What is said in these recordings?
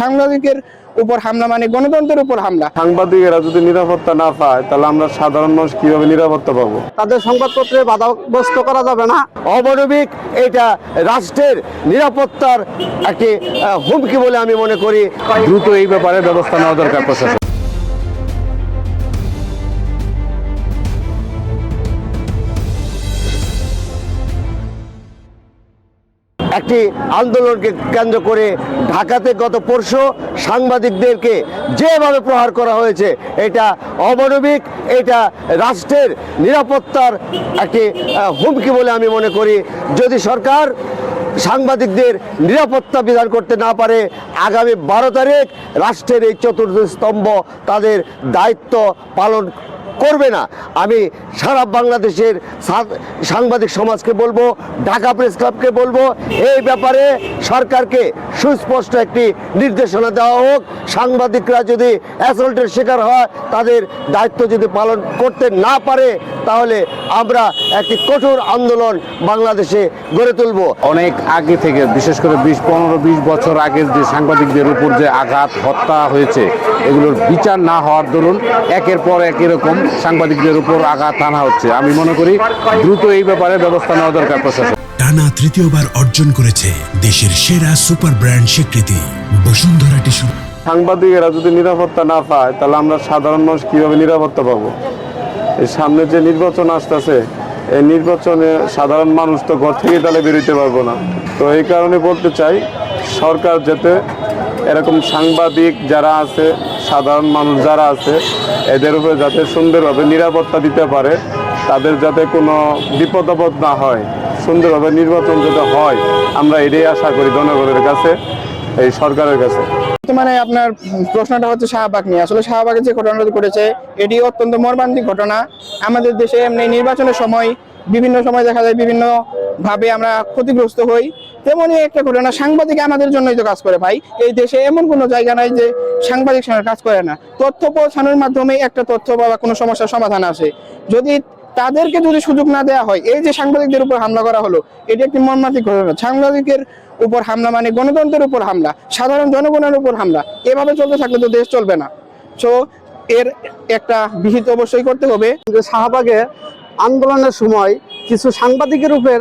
সাংবাদিকের উপর হামলা মানে গণতন্ত্রের উপর হামলা। সাংবাদিকেরা যদি নিরাপত্তা না পায় তাহলে আমরা সাধারণ মানুষ কিভাবে নিরাপত্তা পাবো? তাদের সংবাদপত্রে বাধাগ্রস্ত করা যাবে না। অমানবিক, এটা রাষ্ট্রের নিরাপত্তার একটি হুমকি বলে আমি মনে করি। দ্রুত এই ব্যাপারে ব্যবস্থা নেওয়া দরকার প্রশাসন। একটি আন্দোলনকে কেন্দ্র করে ঢাকাতে গত পরশু সাংবাদিকদেরকে যেভাবে প্রহার করা হয়েছে, এটা অমানবিক, এটা রাষ্ট্রের নিরাপত্তার একটি হুমকি বলে আমি মনে করি। যদি সরকার সাংবাদিকদের নিরাপত্তা বিধান করতে না পারে, আগামী 12 তারিখ রাষ্ট্রের এই চতুর্থ স্তম্ভ তাদের দায়িত্ব পালন করবে না। আমি সারা বাংলাদেশের সাংবাদিক সমাজকে বলবো, ঢাকা প্রেস ক্লাবকে বলবো, এই ব্যাপারে সরকারকে সুস্পষ্ট একটি নির্দেশনা দেওয়া হোক। সাংবাদিকরা যদি অ্যাসল্টের শিকার হয়, তাদের দায়িত্ব যদি পালন করতে না পারে, তাহলে আমরা একটি কঠোর আন্দোলন বাংলাদেশে গড়ে তুলব। অনেক আগে থেকে, বিশেষ করে 15-20 বছর আগে যে সাংবাদিকদের উপর যে আঘাত, হত্যা হয়েছে, এগুলোর বিচার না হওয়ার দরুন একের পর এক এরকম সাংবাদিকদের উপর আঘাত আনা হচ্ছে। আমি মনে করি দ্রুত এই ব্যাপারে ব্যবস্থা নেওয়া দরকার প্রশাসন। টানা তৃতীয়বার অর্জন করেছে দেশের সেরা সুপার ব্র্যান্ড স্বীকৃতি বসুন্ধরা টিস্যু। সাংবাদিকেরা যদি নিরাপত্তা না পায় তাহলে আমরা সাধারণ মানুষ কিভাবে নিরাপত্তা পাবো? এই সামনে যে নির্বাচন আসতেছে, এই নির্বাচনে সাধারণ মানুষ তো ঘর থেকে তাহলে বেরোতে পারবো না। তো এই কারণে বলতে চাই, সরকার যাতে এরকম সাংবাদিক যারা আছে, সাধারণ মানুষ যারা আছে, এদের উপরে যাতে সুন্দরভাবে নিরাপত্তা দিতে পারে, তাদের যাতে কোনো বিপদ আপদ না হয়, সুন্দরভাবে নির্বাচন যাতে হয়, আমরা এটাই আশা করি জনগণের কাছে, এই সরকারের কাছে। মানে আপনার প্রশ্নটা হচ্ছে শাহবাগ নিয়ে। আসলে শাহবাগের যে ঘটনাটি ঘটেছে, এটি অত্যন্ত মর্মান্তিক ঘটনা। আমাদের দেশে এমনি নির্বাচনের সময় বিভিন্ন সময় দেখা যায় বিভিন্ন ভাবে আমরা ক্ষতিগ্রস্ত হই, তেমনই একটা ঘটনা। সাংবাদিক আমাদের জন্যই তো কাজ করে ভাই। এই দেশে এমন কোনো জায়গা নাই যে সাংবাদিক কাজ করে না। তথ্য পৌঁছানোর মাধ্যমে একটা তথ্য বা কোনো সমস্যার সমাধান আসে। যদি তাদেরকে যদি সুযোগ না দেওয়া হয়, এই যে সাংবাদিকদের উপর হামলা করা হলো, এটি একটি মর্মান্তিক ঘটনা। সাংবাদিকের উপর হামলা মানে গণতন্ত্রের উপর হামলা, সাধারণ জনগণের উপর হামলা। এভাবে চলতে থাকলে তো দেশ চলবে না। সো এর একটা বিহিত অবশ্যই করতে হবে। শাহবাগে আন্দোলনের সময় কিছু সাংবাদিকের উপর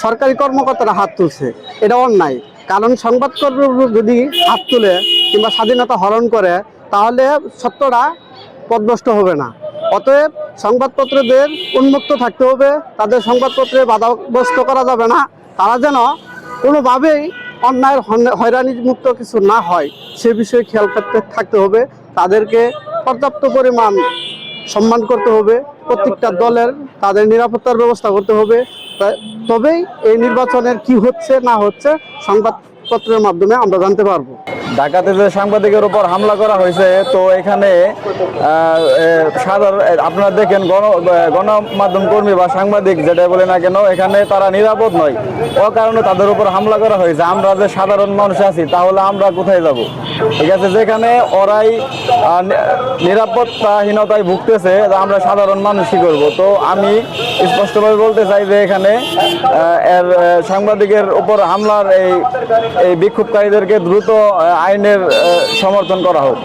সরকারি কর্মকর্তারা হাত তুলছে, এটা অন্যায়। কারণ সংবাদকর্মী যদি হাত তুলে কিংবা স্বাধীনতা হরণ করে, তাহলে সত্যটা পথভ্রষ্ট হবে না। অতএব সংবাদপত্রদের উন্মুক্ত থাকতে হবে, তাদের সংবাদপত্রে বাধাগ্রস্ত করা যাবে না। তারা যেন কোনোভাবেই অন্যায়ের হয়রানি মুক্ত কিছু না হয়, সে বিষয়ে খেয়াল থাকতে হবে। তাদেরকে পর্যাপ্ত পরিমাণ সম্মান করতে হবে, প্রত্যেকটা দলের তাদের নিরাপত্তার ব্যবস্থা করতে হবে। তবেই এই নির্বাচনের কি হচ্ছে না হচ্ছে সংবাদপত্রের মাধ্যমে আমরা জানতে পারবো। ঢাকাতে যে সাংবাদিকের উপর হামলা করা হয়েছে, তো এখানে সাধারণ আপনারা দেখেন গণমাধ্যম কর্মী বা সাংবাদিক যেটা বলে না কেন, এখানে তারা নিরাপদ নয়। ও কারণে তাদের উপর হামলা করা হয়েছে। আমরা যে সাধারণ মানুষ আছি, তাহলে আমরা কোথায় যাব? ঠিক আছে, যেখানে ওরাই নিরাপত্তাহীনতায় ভুগতেছে, আমরা সাধারণ মানুষ কি করবো? তো আমি স্পষ্টভাবে বলতে চাই যে এখানে সাংবাদিকের উপর হামলার এই বিক্ষোভকারীদেরকে দ্রুত আইনের সমর্থন করা হোক।